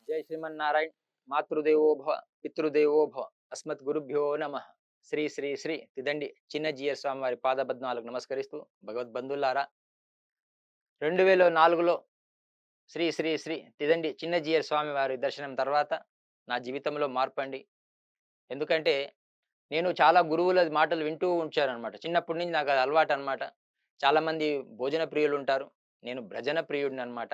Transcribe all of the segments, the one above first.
జై శ్రీమన్నారాయణ. మాతృదేవో భవ, పితృదేవో భవ, అస్మత్ గురుభ్యో నమ. శ్రీ శ్రీ శ్రీ తిదండి చిన్నజీయర్ స్వామి వారి పాదపద్మాలకు నమస్కరిస్తూ, భగవద్బంధులారా, 2004లో శ్రీ శ్రీ శ్రీ తిదండి చిన్నజీయర్ స్వామి వారి దర్శనం తర్వాత నా జీవితంలో మార్పండి. ఎందుకంటే నేను చాలా గురువుల మాటలు వింటూ ఉంచాననమాట. చిన్నప్పటి నుంచి నాకు అది అలవాటు అనమాట. చాలామంది భోజన ప్రియులు ఉంటారు. నేను భజన ప్రియుడిని అనమాట.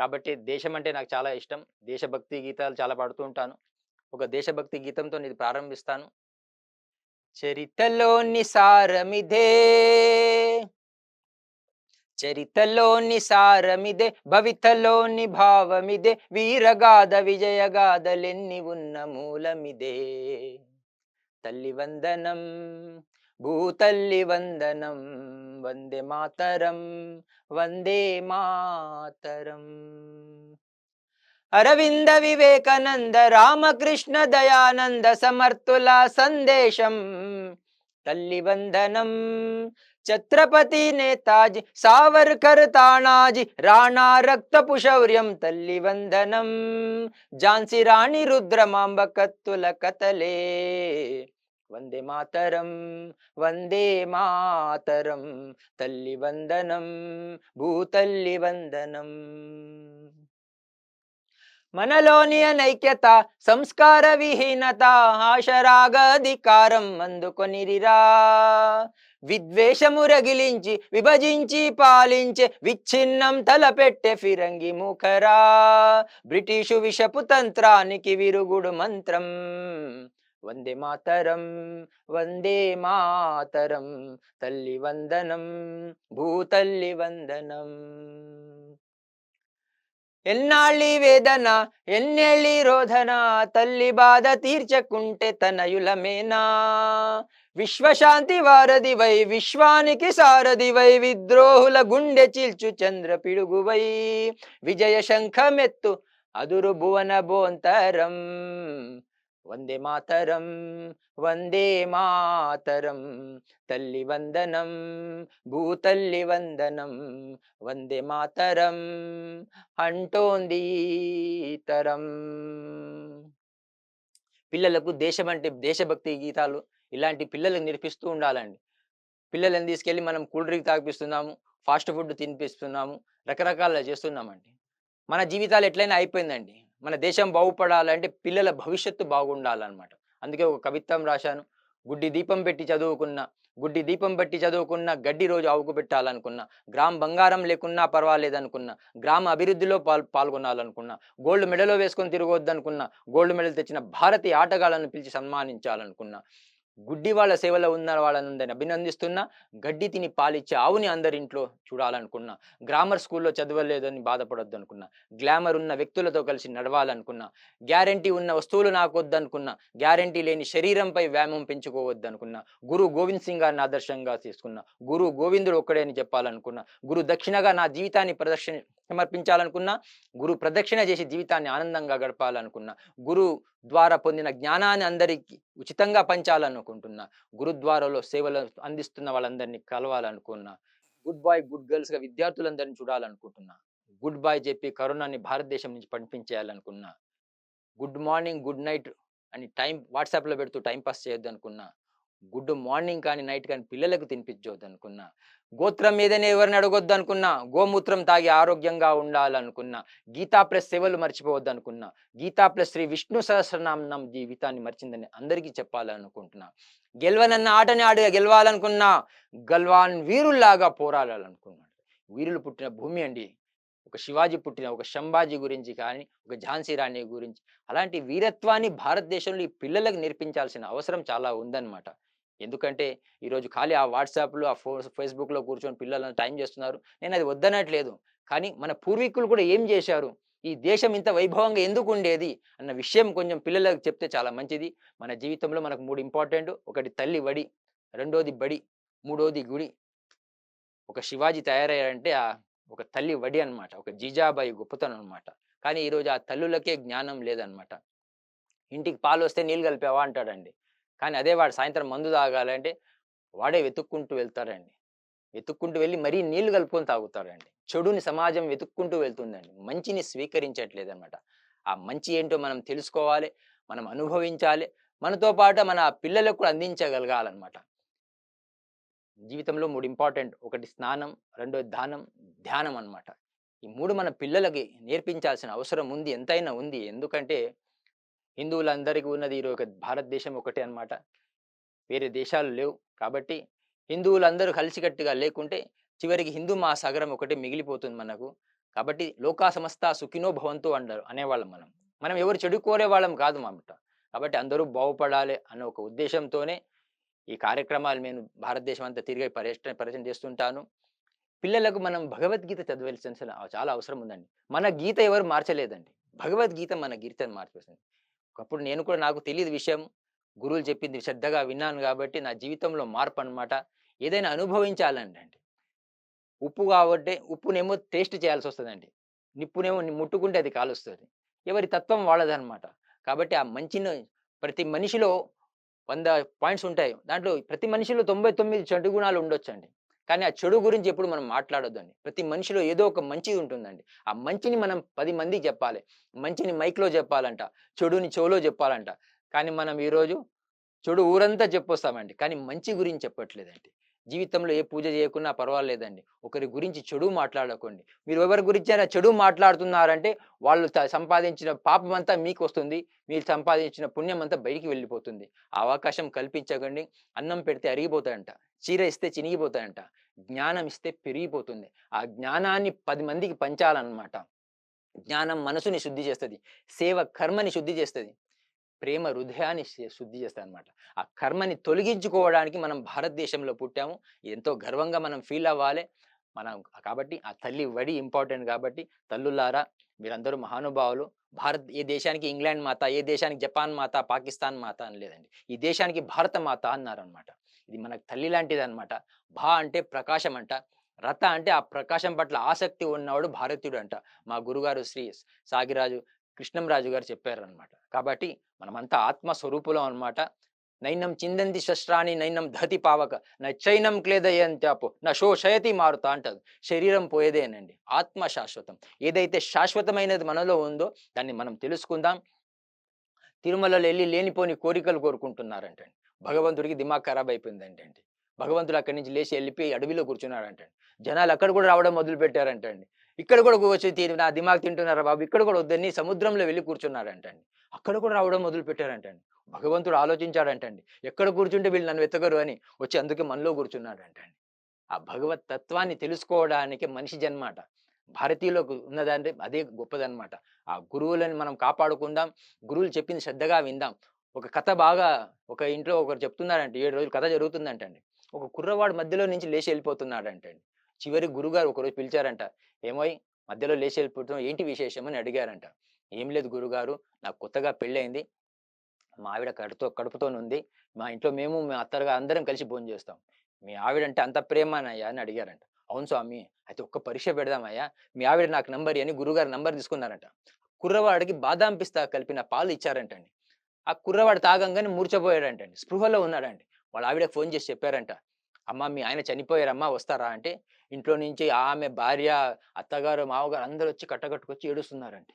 కాబట్టి దేశం అంటే నాకు చాలా ఇష్టం. దేశభక్తి గీతాలు చాలా పాడుతూ ఉంటాను. ఒక దేశభక్తి గీతంతో ఇది ప్రారంభిస్తాను. చరితలోని సారమిదే, చరితలోని సారమిదే, భవితలోని భావమిదే, వీరగాథ విజయగాథలెన్ని ఉన్న మూలమిదే. తల్లి వందనం, భూతల్లి వందనం, వందే మాతరం, వందే మాతరం. అరవింద వివేకానంద రామకృష్ణ దయానంద సమర్థుల సందేశం. తల్లి వందనం, ఛత్రపతి నేతాజీ సావర్కర్ తానాజీ రాణా రక్తపు శౌర్యం. తల్లి వందనం, ఝాన్సీ రాణి రుద్రమాంబ కత్తుల కథలే. వందే మాతరం, వందే మాతరం, తల్లి వందనం, భూతల్లి వందనం. మనలోని అనైక్యత, సంస్కార విహీనత, ఆశరాగాధికారం అందుకొనిరిరా. విద్వేషము రగిలించి విభజించి పాలించే విచ్ఛిన్నం తలపెట్టే ఫిరంగి ముఖరా. బ్రిటిషు విషపు తంత్రానికి విరుగుడు మంత్రం. వందే మాతరం, వందే మాతరం, తల్లి వందనం, భూతల్లి వందనం. ఎన్నాళ్ళి వేదన, ఎన్నేళ్ళి రోధన, తల్లి బాధ తీర్చకుంటే తనయులమేనా. విశ్వశాంతి వారధివై, విశ్వానికి సారథివై, విద్రోహుల గుండె చీల్చు చంద్ర పిడుగువై, విజయ శంఖమెత్తు అదురు భువన బోంతరం. వందే మాతరం, వందే మాతరం, తల్లి వందనం, భూతల్లి వందనం, వందే మాతరం అంటోంది తరం. పిల్లలకు దేశం అంటే దేశభక్తి గీతాలు ఇలాంటి పిల్లలకు నేర్పిస్తూ ఉండాలండి. పిల్లలను తీసుకెళ్ళి మనం కూల్ డ్రింక్ తాగిపిస్తున్నాము, ఫాస్ట్ ఫుడ్ తినిపిస్తున్నాము, రకరకాలుగా చేస్తున్నామండి. మన జీవితాలు ఎట్లయినా అయిపోయిందండి. మన దేశం బాగుపడాలంటే పిల్లల భవిష్యత్తు బాగుండాలన్నమాట. అందుకే ఒక కవిత్వం రాశాను. గుడ్డి దీపం పెట్టి చదువుకున్న, గుడ్డి దీపం పెట్టి చదువుకున్న, గడ్డి రోజు ఆవుకు పెట్టాలనుకున్నా, గ్రామ్ బంగారం లేకున్నా పర్వాలేదనుకున్నా, గ్రామ అభివృద్ధిలో పాల్గొనాలనుకున్నా, గోల్డ్ మెడలో వేసుకొని తిరగొద్దనుకున్నా, గోల్డ్ మెడల్ తెచ్చిన భారతీయ ఆటగాళ్లను పిలిచి సన్మానించాలనుకున్నా, గుడ్డి వాళ్ళ సేవలో ఉన్న వాళ్ళందరిని అభినందిస్తున్నా, గడ్డి తిని పాలిచ్చే ఆవుని అందరింట్లో చూడాలనుకున్నా, గ్రామర్ స్కూల్లో చదవలేదని బాధపడొద్దు అనుకున్నా, గ్లామర్ ఉన్న వ్యక్తులతో కలిసి నడవాలనుకున్నా, గ్యారంటీ ఉన్న వస్తువులు నాకొద్దనుకున్నా, గ్యారంటీ లేని శరీరంపై వ్యామం పెంచుకోవద్దనుకున్నా, గురు గోవింద్ సింగ్ గారిని ఆదర్శంగా తీసుకున్నా, గురు గోవిందుడు ఒక్కడే అని చెప్పాలనుకున్నా, గురు దక్షిణగా నా జీవితాన్ని సమర్పించాలనుకున్నా, గురు ప్రదక్షిణ చేసి జీవితాన్ని ఆనందంగా గడపాలనుకున్నా, గురు ద్వారా పొందిన జ్ఞానాన్ని అందరికీ ఉచితంగా పంచాలనుకుంటున్నా, గురుద్వారాలో సేవలు అందిస్తున్న వాళ్ళందరినీ కలవాలనుకున్నా, గుడ్ బాయ్ గుడ్ గర్ల్స్ గా విద్యార్థులందరినీ చూడాలనుకుంటున్నా, గుడ్ బాయ్ చెప్పి కరోనాని భారతదేశం నుంచి పంపించేయాలనుకున్నా, గుడ్ మార్నింగ్ గుడ్ నైట్ అని వాట్సాప్ లో పెడుతూ టైం పాస్ చేయొద్దు అనుకున్నా, గుడ్ మార్నింగ్ కానీ నైట్ కానీ పిల్లలకు తినిపించొద్దు అనుకున్నా, గోత్రం మీదనే ఎవరిని అడగొద్దు అనుకున్నా, గోమూత్రం తాగి ఆరోగ్యంగా ఉండాలనుకున్నా, గీతా ప్లస్ సేవలు మర్చిపోవద్దు అనుకున్నా, గీతా ప్లస్ శ్రీ విష్ణు సహస్రనామం జీవితాన్ని మర్చిందని అందరికీ చెప్పాలనుకుంటున్నా, గెలవనన్న ఆటని ఆడిగా గెలవాలనుకున్నా, గల్వాన్ వీరుల్లాగా పోరాడాలనుకున్నాడు. వీరులు పుట్టిన భూమి అండి. ఒక శివాజీ పుట్టిన, ఒక సంభాజీ గురించి కానీ, ఒక ఝాన్సీ రాణి గురించి, అలాంటి వీరత్వాన్ని భారతదేశంలో ఈ పిల్లలకు నేర్పించాల్సిన అవసరం చాలా ఉందన్నమాట. ఎందుకంటే ఈరోజు ఖాళీ ఆ వాట్సాప్‌లో, ఫేస్‌బుక్‌లో కూర్చొని పిల్లలను టైం చేస్తున్నారు. నేనది వద్దనట్లేదు. కానీ మన పూర్వీకులు కూడా ఏం చేశారు? ఈ దేశం ఇంత వైభవంగా ఎందుకుండేది? అన్న విషయం కొంచెం పిల్లలకు చెప్తే చాలా మంచిది. మన జీవితంలో మనకు 3 ఇంపార్టెంట్. ఒకటి తల్లి వడి, రెండోది బడి, మూడోది గుడి. ఒక శివాజీ తయారయ్యారంటే ఒక తల్లి వడి అన్నమాట. ఒక జీజాబాయి గొప్పతనం అన్నమాట. కానీ ఈరోజు ఆ తల్లులకే జ్ఞానం లేదన్నమాట. ఇంటికి పాలొస్తే నీళ్ళు కలిపావా అంటాడండి. కానీ అదే వాడు సాయంత్రం మందు తాగాలంటే వాడే వెతుక్కుంటూ వెళ్తాడండి. వెతుక్కుంటూ వెళ్లి మరీ నీళ్లు కలుపుకొని తాగుతాడండి. చెడుని సమాజం వెతుక్కుంటూ వెళ్తుందండి. మంచిని స్వీకరించట్లేదన్నమాట. ఆ మంచి ఏంటో మనం తెలుసుకోవాలి, మనం అనుభవించాలి. మనతో పాటు మన పిల్లలకు కూడా అందించగలగాలన్నమాట. జీవితంలో 3 ఇంపార్టెంట్. ఒకటి స్నానం, రెండోది దానం, ధ్యానం అన్నమాట. ఈ 3 మన పిల్లలకి నేర్పించాల్సిన అవసరం ఉంది. ఎంతైనా ఉంది. ఎందుకంటే హిందువులందరికీ ఉన్నది ఈరోజు భారతదేశం ఒకటే అన్నమాట. వేరే దేశాలు లేవు. కాబట్టి హిందువులందరూ కలిసికట్టుగా లేకుంటే చివరికి హిందూ మహాసాగరం ఒకటే మిగిలిపోతుంది మనకు. కాబట్టి లోకా సమస్తా సుఖినో భవంతు అంటారు అనేవాళ్ళం మనం. మనం ఎవరు చెడు కోరేవాళ్ళం కాదు మాట. కాబట్టి అందరూ బాగుపడాలి అన్న ఒక ఉద్దేశ్యంతోనే ఈ కార్యక్రమాలు నేను భారతదేశం అంతా తిరిగి పర్యటన చేస్తుంటాను. పిల్లలకు మనం భగవద్గీత చదవాల్సిన చాలా అవసరం ఉందండి. మన గీత ఎవరు మార్చలేదండి. భగవద్గీత మన గీతను మార్చేసింది. ఒకప్పుడు నేను కూడా నాకు తెలీదు విషయం. గురువులు చెప్పింది శ్రద్ధగా విన్నాను గాబట్టి నా జీవితంలో మార్పనమాట. ఏదైనా అనుభవించాలంటండి. ఉప్పు కాబట్టి ఉప్పునేమో టేస్ట్ చేయాల్సొస్తదండి. నిప్పునేమో ముట్టుకుంటే అది కాలుస్తది. ఎవరి తత్వం వాళ్ళదనమాట. కాబట్టి ఆ మంచిని ప్రతి మనిషిలో 100 పాయింట్స్ ఉంటాయి. దాంట్లో ప్రతి మనిషిలో 99 చెడు గుణాలు ఉండొచ్చండి. కానీ ఆ చెడు గురించి ఎప్పుడు మనం మాట్లాడొద్దండి. ప్రతి మనిషిలో ఏదో ఒక మంచిది ఉంటుందండి. ఆ మంచిని మనం 10 మందికి జెప్పాలి. మంచిని మైక్‌లో జెప్పాలంట. చెడుని చెవులో జెప్పాలంట. కానీ మనం ఈరోజు చెడు ఊరంతా చెప్పొస్తామండి. కానీ మంచి గురించి చెప్పట్లేదండి. జీవితంలో ఏ పూజ చేయకున్నా పర్వాలేదండి. ఒకరి గురించి చెడు మాట్లాడకండి. మీరు ఎవరి గురించైనా చెడు మాట్లాడుతున్నారంటే వాళ్ళు సంపాదించిన పాపమంతా మీకొస్తుంది. మీరు సంపాదించిన పుణ్యమంతా బయటికి వెళ్ళిపోతుంది. ఆ అవకాశం కల్పించకండి. అన్నం పెడితే అరిగిపోతాయంట. చీర ఇస్తే చినిగిపోతాయంట. జ్ఞానం ఇస్తే పెరిగిపోతుంది. ఆ జ్ఞానాన్ని 10 మందికి పంచాలన్నమాట. జ్ఞానం మనసుని శుద్ధి చేస్తది. సేవ కర్మని శుద్ధి చేస్తది. ప్రేమ హృదయాన్ని శుద్ధి చేస్తాదనమాట. ఆ కర్మని తొలగించుకోవడానికి మనం భారతదేశంలో పుట్టాము. ఎంతో గర్వంగా మనం ఫీల్ అవ్వాలి. మనం కాబట్టి ఆ తల్లి వడి ఇంపార్టెంట్ కాబట్టి తల్లులారా మీరందరూ మహానుభావులు. ఏ దేశానికి ఇంగ్లాండ్ మాత, ఏ దేశానికి జపాన్ మాత, పాకిస్తాన్ మాత అని లేదండి. ఈ దేశానికి భారత మాత అన్నారనమాట. ఇది మనకు తల్లి లాంటిదనమాట. అంటే ప్రకాశం అంట. రత అంటే ఆ ప్రకాశం పట్ల ఆసక్తి ఉన్నవాడు భారతీయుడు అంట. మా గురుగారు శ్రీ సాగిరాజు కృష్ణంరాజు గారు చెప్పారనమాట. కాబట్టి మనమంతా ఆత్మ స్వరూపులం అన్నమాట. నైనం చిందంతి శస్త్రాణి నైనం దహతి పావక నైనం క్లేదయంత్యాపో నా శోషయతి మారుత అంటది. శరీరం పోయేదేనండి. ఆత్మ శాశ్వతం. ఏదైతే శాశ్వతమైనది మనలో ఉందో దాన్ని మనం తెలుసుకుందాం. తిరుమలలో ఎళ్లి లేనిపోని కోరికలు కోరుకుంటున్నారంటండి. భగవంతుడికి దిమాగ్ ఖరాబ్ అయిపోయిందంటండి. భగవంతుడు అక్కడి నుంచి లేచి ఎళ్ళిపోయి అడవిలో కూర్చున్నాడంటండి. జనాలు అక్కడ కూడా రావడం మొదలుపెట్టారంటండి. ఇక్కడ కూడా వచ్చి నా దిమాగ్ తింటున్నారా బాబు! ఇక్కడ కూడా వద్దని సముద్రంలో వెళ్లి కూర్చున్నాడంటండి. అక్కడ కూడా రావడం మొదలుపెట్టారంటండి. భగవంతుడు ఆలోచించాడంటండి. ఎక్కడ కూర్చుంటే వీళ్ళు నన్ను వెతకరు అని వచ్చి అందుకే మనలో కూర్చున్నాడంటండి. ఆ భగవత్ తత్వాన్ని తెలుసుకోవడానికి మనిషి జన్మాట. భారతీయులకు ఉన్నదంటే అదే గొప్పదనమాట. ఆ గురువులని మనం కాపాడుకుందాం. గురువులు చెప్పింది శ్రద్ధగా విందాం. ఒక కథ బాగా ఒక ఇంట్లో ఒకరు చెప్తున్నారంట. 7 రోజులు కథ జరుగుతుందంటండి. ఒక కుర్రవాడు మధ్యలో నుంచి లేచి ఎళ్ళిపోతున్నాడంటండి. చివరికి గురుగారు ఒకరోజు పిలిచారంట. "ఏమోయ్! మధ్యలో లేచి ఎళ్ళిపోతున్నావు ఏంటి విశేషం?" అని అడిగారంట. "ఏం లేదు గురుగారు. నాకు కొత్తగా పెళ్లయింది. మా ఆవిడ కడుపుతోనుంది. మా ఇంట్లో మేము, మా అత్తగారు అందరం కలిసి భోంచేస్తాం. మీ ఆవిడంటే అంత ప్రేమనయ్యా అని అడిగారంట. అవును స్వామి. అయితే ఒక్క పరీక్ష పెడదామయ్యా. మీ ఆవిడ నాకు నంబర్ ఇయ్యని గురువుగారు నంబర్ తీసుకున్నారంట. కుర్రవాడికి బాదాం పిస్తా కలిపిన పాలు ఇచ్చారంటండి. ఆ కుర్రవాడు తాగంగానే మూర్ఛపోయాడంటండి. స్పృహలో ఉన్నాడండి. వాళ్ళ ఆవిడకి ఫోన్ చేసి చెప్పారంట. "అమ్మ మీ ఆయన చనిపోయారమ్మా వస్తారా?" అంటే ఇంట్లో నుంచి ఆమె భార్య, అత్తగారు, మామగారు అందరొచ్చి కట్టకట్టుకొచ్చి ఏడుస్తున్నారండి.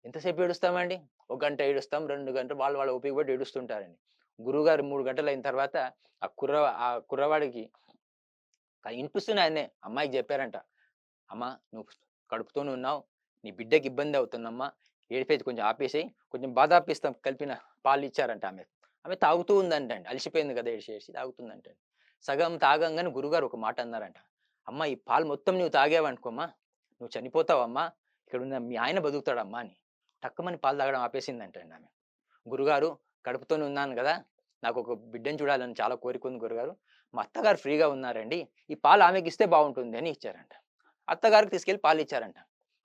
ఎంతసేపు ఏడుస్తామండి? ఒక గంట ఏడుస్తాం, 2 గంటలు వాళ్ళ ఓపిక పట్టి ఏడుస్తుంటారండి. గురువుగారు 3 గంటలయిన తర్వాత ఆ కుర్రవాడికి ఇనిపిస్తున్నాయి అన్నీ. అమ్మాయికి చెప్పారంట. "అమ్మ నువ్వు కడుపుతోనే ఉన్నావు. నీ బిడ్డకి ఇబ్బంది అవుతుందమ్మా. ఏడిపేది కొంచెం ఆపేసేయి. కొంచెం బాదాం పిస్తా కలిపిన పాలు" ఇచ్చారంట ఆమె. ఆమె తాగుతూ ఉందంటండి. అలిసిపోయింది కదా! ఏడిసి ఏడిసి తాగుతుందంటండి. సగం తాగంగానే గురువుగారు ఒక మాట అన్నారంట. "అమ్మ ఈ పాలు మొత్తం నువ్వు తాగావనుకోమ్మా, నువ్వు చనిపోతావమ్మా. ఇక్కడున్న మీ ఆయన బతుకుతాడమ్మా" అని. టక్కుమని పాలు తాగడం ఆపేసిందంటండి ఆమె. "గురుగారు కడుపుతోనే ఉన్నాను గదా! నాకొక బిడ్డని చూడాలని చాలా కోరికుంది గురుగారు. మా అత్తగారు ఫ్రీగా ఉన్నారండి. ఈ పాలు ఆమెకిస్తే బావుంటుంది" అని ఇచ్చారంట. అత్తగారికి తీసుకెళ్ళి పాలిచ్చారంట.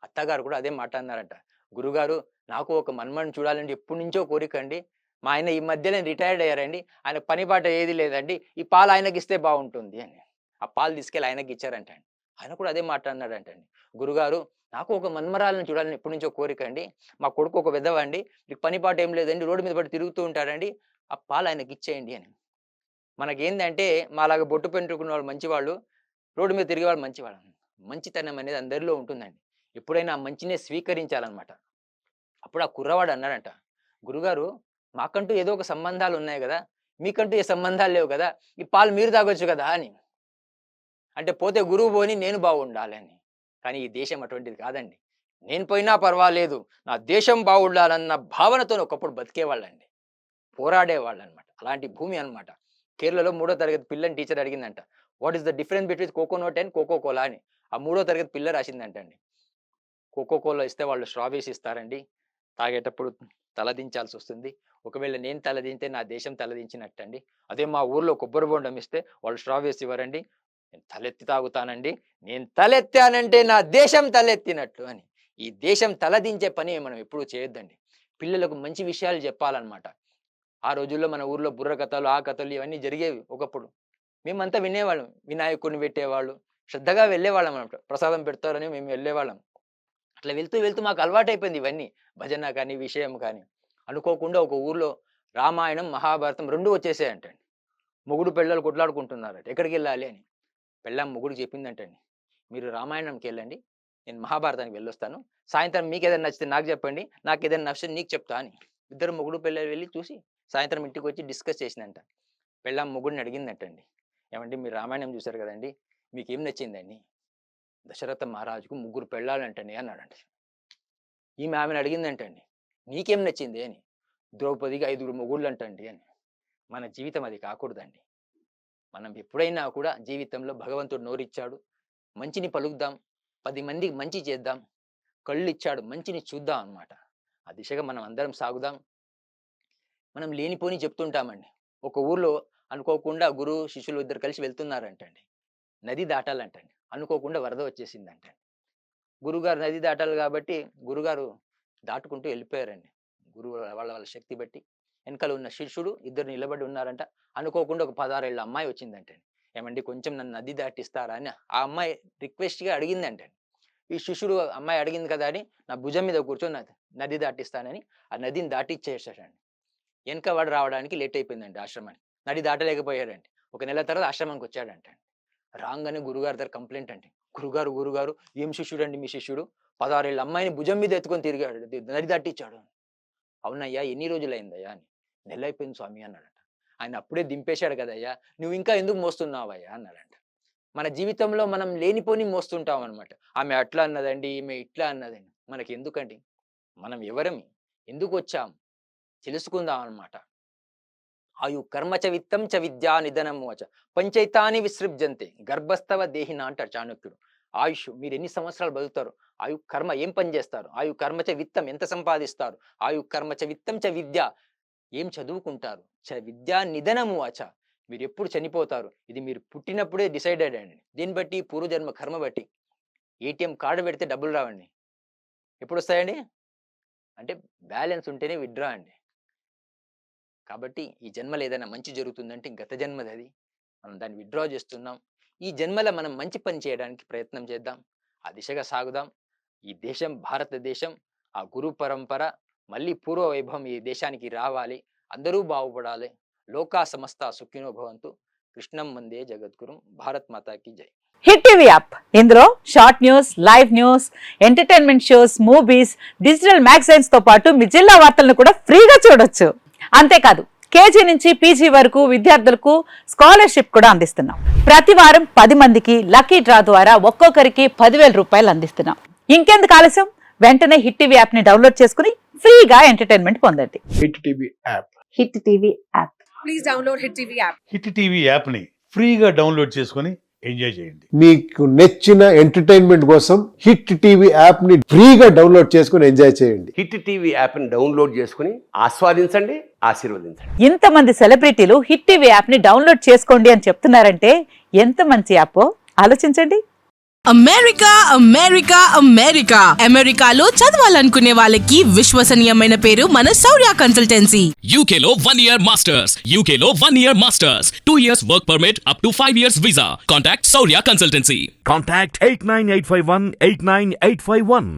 అత్తగారు కూడా అదే మాట అన్నారంట. "గురుగారు నాకు ఒక మన్మడిని చూడాలని ఎప్పటినుంచో కోరికండి. మా ఆయన ఈ మధ్యనే రిటైర్డ్ అయ్యారండి. ఆయనకు పని పాట ఏది లేదండి. ఈ పాలు ఆయనకిస్తే బావుంటుంది" అని. ఆ పాలు తీసుకెళ్ళి ఆయనకిచ్చారంటండి. ఆయన కూడా అదే మాట అన్నాడంటండి. "గురుగారు నాకు ఒక మన్మరాలిని చూడాలని ఎప్పటినుంచో కోరికండి. మా కొడుకు ఒక వెధవండి. నీకు పని పాట ఏం లేదండి. రోడ్డు మీద పడి తిరుగుతూ ఉంటాడండి. ఆ పాలు ఆయనకిచ్చేయండి" అని. మనకేందంటే మాలాగా బొట్టు పెట్టుకున్నవాళ్ళు మంచివాళ్ళు. రోడ్డు మీద తిరిగేవాళ్ళు మంచివాళ్ళు. మంచితనం అనేది అందరిలో ఉంటుందండి. ఎప్పుడైనా ఆ మంచినే స్వీకరించాలన్నమాట. అప్పుడు ఆ కుర్రవాడు అన్నాడంట, గురుగారు మాకంటూ ఏదో ఒక సంబంధాలు ఉన్నాయి గదా! మీకంటూ ఏ సంబంధాలు లేవు గదా! ఈ పాలు మీరు తాగొచ్చు గదా! అని. అంటే పోతే గురువు పోని నేను బాగుండాలని. కానీ ఈ దేశం అటువంటిది కాదండి. నేను పోయినా పర్వాలేదు. నా దేశం బాగుండాలన్న భావనతోని ఒకప్పుడు బతికేవాళ్ళండి. పోరాడేవాళ్ళనమాట. అలాంటి భూమి అన్నమాట. కేరళలో 3వ తరగతి పిల్లని టీచర్ అడిగిందంట. What is the difference between coconut and coca cola అని. ఆ 3వ తరగతి పిల్ల రాసిందంటండి. కోకో కోలా ఇస్తే వాళ్ళు స్ట్రాబెర్రీస్ ఇస్తారండి. తాగేటప్పుడు తలదించాల్సొస్తుంది. ఒకవేళ నేను తలదింతే నా దేశం తలదించినట్టండి. అదే మా ఊర్లో కొబ్బరి బోండం ఇస్తే వాళ్ళు స్ట్రాబెర్రీస్ ఇవ్వరండి. నేను తలెత్తి తాగుతానండి. నేను తలెత్తానంటే నా దేశం తలెత్తినట్లు అని. ఈ దేశం తలదించే పని మనం ఎప్పుడూ చేయొద్దండి. పిల్లలకు మంచి విషయాలు చెప్పాలన్నమాట. ఆ రోజుల్లో మన ఊర్లో బుర్ర కథలు, ఆ కథలు ఇవన్నీ జరిగేవి ఒకప్పుడు. మేమంతా వినేవాళ్ళం. వినాయకుడిని పెట్టేవాళ్ళు. శ్రద్ధగా వెళ్ళేవాళ్ళం అన్నమాట. ప్రసాదం పెడతారని మేము వెళ్ళేవాళ్ళం. అట్లా వెళ్తూ వెళ్తూ మాకు అలవాటైపోయింది ఇవన్నీ. భజన కానీ, విషయం కానీ. అనుకోకుండా ఒక ఊర్లో రామాయణం, మహాభారతం 2 వచ్చేసాయంటండి. మొగుడు పెళ్ళాలు కొట్లాడుకుంటున్నారట. ఎక్కడికెళ్ళాలి అని. పెళ్ళాం మొగుడికి చెప్పిందంటండి. మీరు రామాయణంకెళ్ళండి. నేను మహాభారతానికి వెళ్ళొస్తాను. సాయంత్రం మీకేదైనా నచ్చితే నాకు చెప్పండి. నాకేదైనా నచ్చితే నీకు చెప్తా అని. ఇద్దరు మొగుడు పెళ్ళాలు వెళ్లి చూసి సాయంత్రం ఇంటికొచ్చి డిస్కస్ చేసిందంట. పెళ్ళాం మొగుడిని అడిగిందంటండి. ఏమండి మీరు రామాయణం చూసారు కదండీ! మీకేం నచ్చిందండి? దశరథ మహారాజుకు 3 పెళ్ళాలంటండి అన్నాడంట. ఆమెను అడిగిందంటండి. నీకేం నచ్చింది అని? ద్రౌపదికి 5 మొగుళ్ళంటండి అని. మన జీవితం అది కాకూడదండి. మనం ఎప్పుడైనా కూడా జీవితంలో భగవంతుడు నోరిచ్చాడు. మంచిని పలుకుదాం. 10 మందికి మంచి చేద్దాం. కళ్ళిచ్చాడు మంచిని చూద్దాం అన్నమాట. ఆ దిశగా మనం అందరం సాగుదాం. మనం లేనిపోని చెప్తుంటామండి. ఒక ఊర్లో అనుకోకుండా గురువు, శిష్యులు ఇద్దరు కలిసి వెళ్తున్నారంటండి. నది దాటాలంటండి. అనుకోకుండా వరద వచ్చేసిందంటండి. గురువుగారు నది దాటాలి కాబట్టి గురుగారు దాటుకుంటూ వెళ్ళిపోయారండి. గురువు వాళ్ళ శక్తి బట్టి. వెనకాల ఉన్న శిష్యుడు ఇద్దరు నిలబడి ఉన్నారంట. అనుకోకుండా ఒక 16 ఏళ్ల అమ్మాయి వచ్చిందంటండి. ఏమండి కొంచెం నన్ను నది దాటిస్తారా అని ఆ అమ్మాయి రిక్వెస్ట్‌గా అడిగిందంటండి. ఈ శిష్యుడు అమ్మాయి అడిగింది కదా అని నా భుజం మీద కూర్చొని నది దాటిస్తానని ఆ నదిని దాటిచ్చేసాడండి. వెనక వాడు రావడానికి లేట్ అయిపోయిందండి ఆశ్రమానికి. నది దాటలేకపోయాడండి. ఒక నెల తర్వాత ఆశ్రమానికి వచ్చాడంటండి. రాంగానే గురుగారి దగ్గర కంప్లెయింట్ అండి. గురుగారు ఏం శిష్యుడండి మీ శిష్యుడు? 16 ఏళ్ల అమ్మాయిని భుజం మీద ఎత్తుకొని తిరిగాడు. నది దాటిచ్చాడు. అవునయ్యా ఎన్ని రోజులైందయ్యా అని. నెలైపోయింది స్వామి అన్నాడట. ఆయన అప్పుడే దింపేశాడు కదయ్యా! నువ్వు ఇంకా ఎందుకు మోస్తున్నావయ్యా అన్నాడంట. మన జీవితంలో మనం లేనిపోని మోస్తుంటాం అన్నమాట. ఆమె అట్లా అన్నదండి, ఈమె ఇట్లా అన్నదండి. మనకెందుకండి? మనం ఎవరమి? ఎందుకొచ్చాం? తెలుసుకుందాం అన్నమాట. ఆయు కర్మ చ విత్తం చ విద్యా నిధనము వచ పంచైతాని విసృజ్యంతే గర్భస్థవ దేహిన అంటాడు చాణక్యుడు. ఆయుష్ మీరు ఎన్ని సంవత్సరాలు బతుకుతారు? ఆయు కర్మ ఏం పని చేస్తారు? ఆయు కర్మ చ విత్తం ఎంత సంపాదిస్తారు? ఆయు కర్మ చ విత్తం చ విద్య ఏం చదువుకుంటారు? చ విద్యా నిధనము వచ మీరు ఎప్పుడు చనిపోతారు? ఇది మీరు పుట్టినప్పుడే డిసైడెడ్ అండి. దీన్ని బట్టి పూర్వజన్మ కర్మ బట్టి. ఏటీఎం కార్డు పెడితే డబ్బులు రావండి. ఎప్పుడు వస్తాయండి? అంటే బ్యాలెన్స్ ఉంటేనే విత్‌డ్రా అండి. కాబట్టి ఈ జన్మలో ఏదైనా మంచి జరుగుతుందంటే గత జన్మదది. మనం దాన్ని విత్‌డ్రా చేస్తున్నాం. ఈ జన్మలో మనం మంచి పని చేయడానికి ప్రయత్నం చేద్దాం. ఆ దిశగా సాగుదాం. ఈ దేశం భారతదేశం, ఆ గురు పరంపర మళ్ళీ పూర్వ వైభవం ఈ దేశానికి రావాలి. అందరూ బాగుపడాలి. లోకా సమస్త సుఖినో భవంతు. కృష్ణం వందే జగద్గురుం. భారత్ మాతాకి జై. హిట్ టీవీ యాప్ ఇందులో short news, live news, entertainment shows, movies, digital magazines తో పాటు మీ జిల్లా వార్తలను కూడా ఫ్రీగా చూడొచ్చు. అంతేకాదు కేజీ నుంచి పీజీ వరకు విద్యార్థులకు స్కాలర్షిప్ కూడా అందిస్తున్నాం. ప్రతి వారం 10 మందికి లక్కీ డ్రా ద్వారా ఒక్కొక్కరికి 10,000 రూపాయలు అందిస్తున్నాం. ఇంకెందుకు ఆలస్యం? వెంటనే హిట్ టీవీ యాప్ ని డౌన్లోడ్ చేసుకుని ఫ్రీగా ఎంటర్టైన్మెంట్ పొందండి. Hit TV app. Hit TV app. Please download hit TV app. Hit TV యాప్ని ఫ్రీగా డౌన్లోడ్ చేసుకొని ఎంజాయ్ చేయండి. మీకు నచ్చిన ఎంటర్టైన్మెంట్ కోసం హిట్ టీవీ యాప్ ని ఫ్రీగా డౌన్లోడ్ చేసుకుని ఎంజాయ్ చేయండి. హిట్ టీవీ యాప్ని డౌన్లోడ్ చేసుకుని ఆస్వాదించండి, ఆశీర్వదించండి. ఇంతమంది సెలబ్రిటీలు హిట్ టీవీ యాప్ ని డౌన్లోడ్ చేసుకోండి అని చెప్తున్నారంటే ఎంత మంచి యాప్ ఆలోచించండి. అమెరికా అమెరికా అమెరికా అమెరికాలో చదవాలనుకునే వాళ్ళకి విశ్వసనీయమైన పేరు మన శౌర్య కన్సల్టెన్సీ. UK లో 1 year masters. UK లో 1 year masters. 2 years work permit up to 5 years visa. Contact Saurya Consultancy. Contact 89851 89851.